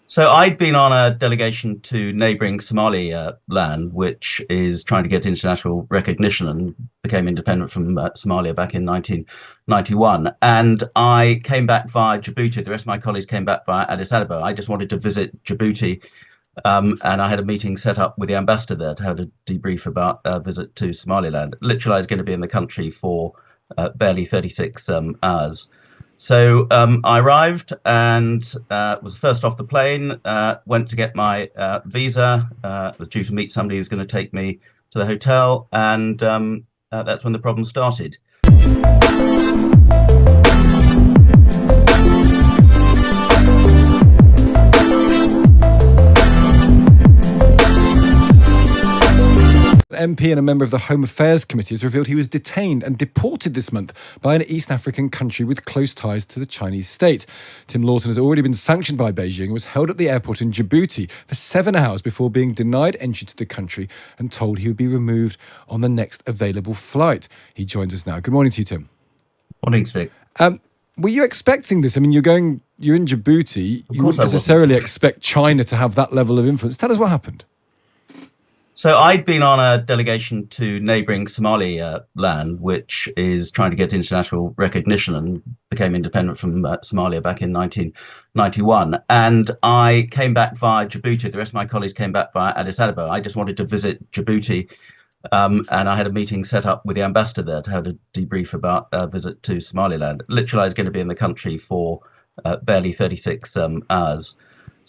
So I'd been on a delegation to neighbouring Somaliland, which is trying to get international recognition and became independent from Somalia back in 1991. And I came back via Djibouti. The rest of my colleagues came back via Addis Ababa. I just wanted to visit Djibouti, and I had a meeting set up with the ambassador there to have a debrief about a visit to Somaliland. Literally, I was going to be in the country for barely 36 hours. So I arrived and was first off the plane, went to get my visa, was due to meet somebody who's going to take me to the hotel, and that's when the problem started. An MP and a member of the Home Affairs Committee has revealed he was detained and deported this month by an East African country with close ties to the Chinese state. Tim Lawton has already been sanctioned by Beijing and was held at the airport in Djibouti for 7 hours before being denied entry to the country and told he would be removed on the next available flight. He joins us now. Good morning to you, Tim. Morning, Stig. Were you expecting this? I mean, you're in Djibouti. You wouldn't necessarily expect China to have that level of influence. Tell us what happened. So I'd been on a delegation to neighbouring Somaliland, which is trying to get international recognition and became independent from Somalia back in 1991. And I came back via Djibouti. The rest of my colleagues came back via Addis Ababa. I just wanted to visit Djibouti, and I had a meeting set up with the ambassador there to have a debrief about a visit to Somaliland. Literally, I was going to be in the country for barely 36 hours.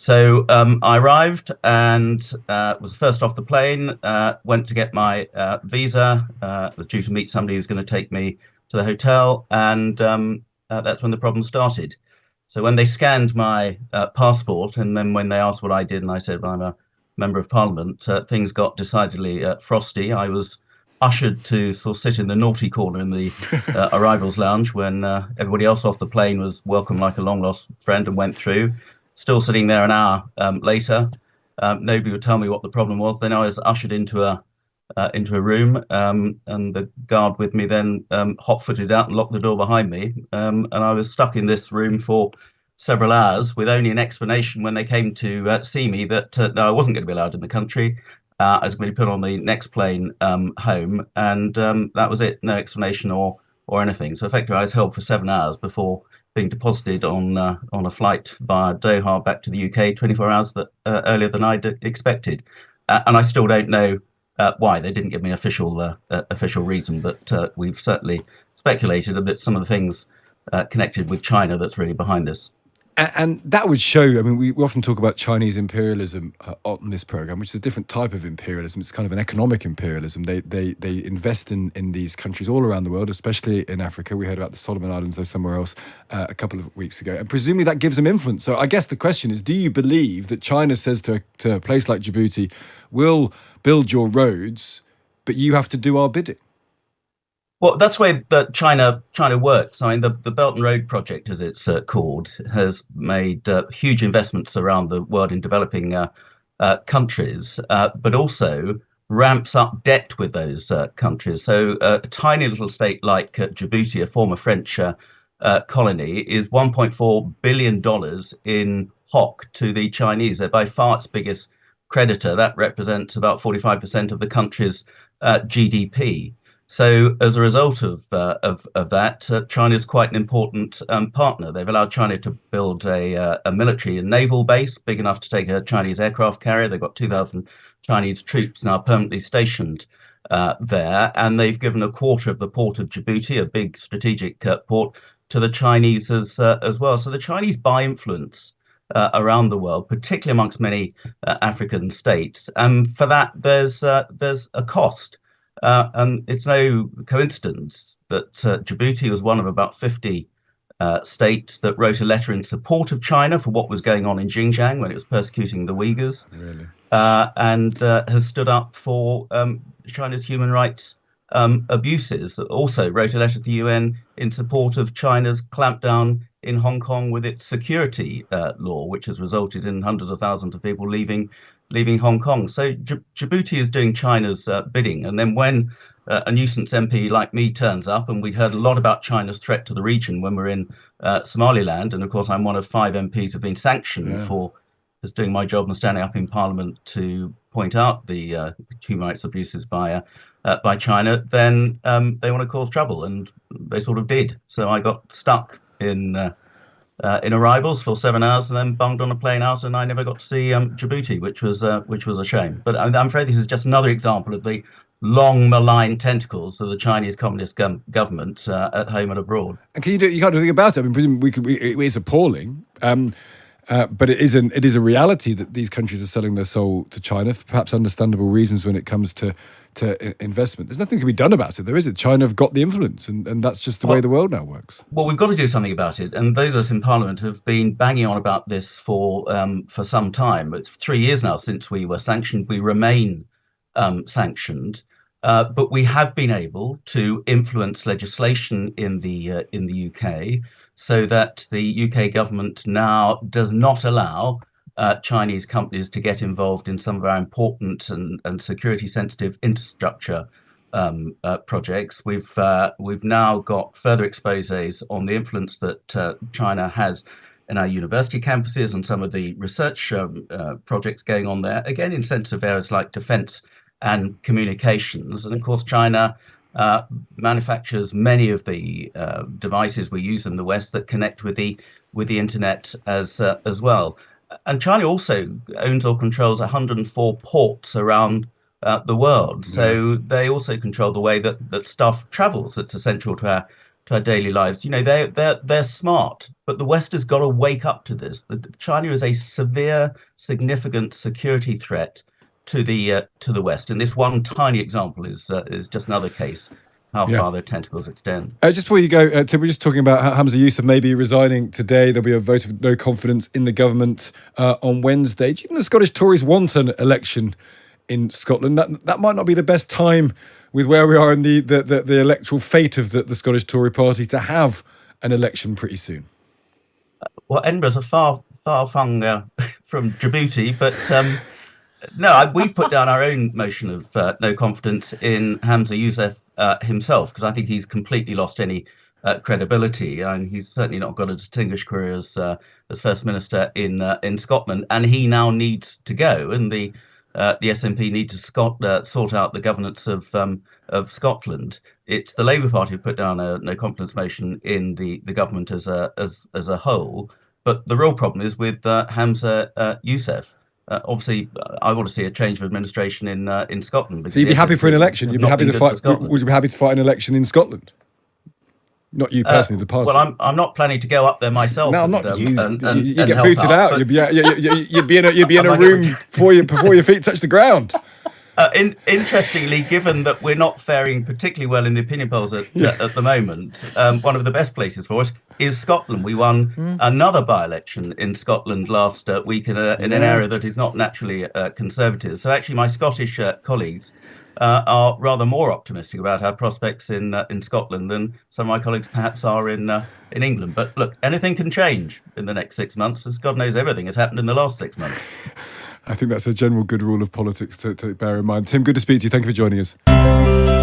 So I arrived and was first off the plane, went to get my visa, was due to meet somebody who's going to take me to the hotel, and that's when the problem started. So when they scanned my passport, and then when they asked what I did, and I said, well, I'm a member of parliament, things got decidedly frosty. I was ushered to sort of sit in the naughty corner in the arrivals lounge when everybody else off the plane was welcomed like a long lost friend and went through. Still sitting there an hour later, nobody would tell me what the problem was. Then I was ushered into a room, and the guard with me then hot-footed out and locked the door behind me. And I was stuck in this room for several hours with only an explanation when they came to see me that no, I wasn't going to be allowed in the country. I was going to be put on the next plane home, and that was it. No explanation or anything. So effectively, I was held for 7 hours before being deposited on a flight via Doha back to the UK 24 hours earlier than I'd expected. And I still don't know why. They didn't give me an official reason, but we've certainly speculated that some of the things connected with China that's really behind this. And that would show, I mean, we often talk about Chinese imperialism on this program, which is a different type of imperialism. It's kind of an economic imperialism. They invest in these countries all around the world, especially in Africa. We heard about the Solomon Islands or somewhere else a couple of weeks ago. And presumably that gives them influence. So I guess the question is, do you believe that China says to a place like Djibouti, we'll build your roads, but you have to do our bidding? Well, that's the way that China works. I mean, the Belt and Road Project, as it's called, has made huge investments around the world in developing countries, but also ramps up debt with those countries. So a tiny little state like Djibouti, a former French colony, is $1.4 billion in hock to the Chinese. They're by far its biggest creditor. That represents about 45% of the country's GDP. So as a result of that, China is quite an important partner. They've allowed China to build a military and naval base big enough to take a Chinese aircraft carrier. They've got 2,000 Chinese troops now permanently stationed there, and they've given a quarter of the port of Djibouti, a big strategic port, to the Chinese as well. So the Chinese buy influence around the world, particularly amongst many African states, and for that there's a cost. And it's no coincidence that Djibouti was one of about 50 states that wrote a letter in support of China for what was going on in Xinjiang when it was persecuting the Uyghurs, Really? and has stood up for China's human rights abuses. Also wrote a letter to the UN in support of China's clampdown in Hong Kong with its security law, which has resulted in hundreds of thousands of people leaving Hong Kong. So Djibouti is doing China's bidding. And then when a nuisance MP like me turns up, and we heard a lot about China's threat to the region when we're in Somaliland, and of course I'm one of 5 MPs who've been sanctioned for as doing my job and standing up in Parliament to point out the human rights abuses by China, then they want to cause trouble, and they sort of did. So I got stuck in arrivals for 7 hours and then bunged on a plane out, and I never got to see Djibouti, which was a shame. But I'm afraid this is just another example of the long malign tentacles of the Chinese Communist government at home and abroad. And you can't do anything about it. I mean, presumably it is appalling, but it is a reality that these countries are selling their soul to China for perhaps understandable reasons when it comes to investment. There's nothing can be done about it. There isn't. China have got the influence, and that's just the way the world now works. Well, we've got to do something about it, and those of us in Parliament have been banging on about this for some time. It's 3 years now since we were sanctioned. We remain sanctioned, but we have been able to influence legislation in the UK so that the UK government now does not allow Chinese companies to get involved in some of our important and security-sensitive infrastructure projects. We've now got further exposés on the influence that China has in our university campuses and some of the research projects going on there, again in sensitive areas like defence and communications. And of course, China manufactures many of the devices we use in the West that connect with the internet as well. And China also owns or controls 104 ports around the world. So they also control the way that stuff travels. That's essential to our daily lives. You know, they're smart, but the West has got to wake up to this. China is a severe, significant security threat to the West, and this one tiny example is just another case how far their tentacles extend. Just before you go, Tim, we're just talking about Hamza Yousaf maybe resigning today. There'll be a vote of no confidence in the government on Wednesday. Do you think the Scottish Tories want an election in Scotland? That might not be the best time with where we are in the electoral fate of the Scottish Tory party to have an election pretty soon. Well, Edinburgh's a far flung from Djibouti, but no, we've put down our own motion of no confidence in Hamza Yousaf himself, because I think he's completely lost any credibility, and he's certainly not got a distinguished career as First Minister in Scotland, and he now needs to go, and the SNP need to sort out the governance of Scotland. It's the Labour Party who put down a no confidence motion in the government as a whole, but the real problem is with Hamza Yousaf. Obviously, I want to see a change of administration in Scotland. So you'd be happy for an election? You'd be happy to fight? Would you be happy to fight an election in Scotland? Not you personally, the party. Well, I'm not planning to go up there myself. No, not you. You get booted out. You'd be in a room before your feet touch the ground. Interestingly, given that we're not faring particularly well in the opinion polls at the moment, one of the best places for us is Scotland. We won another by-election in Scotland last week in an area that is not naturally conservative. So actually, my Scottish colleagues are rather more optimistic about our prospects in Scotland than some of my colleagues perhaps are in England. But look, anything can change in the next 6 months, as God knows everything has happened in the last 6 months. I think that's a general good rule of politics to bear in mind. Tim, good to speak to you. Thank you for joining us.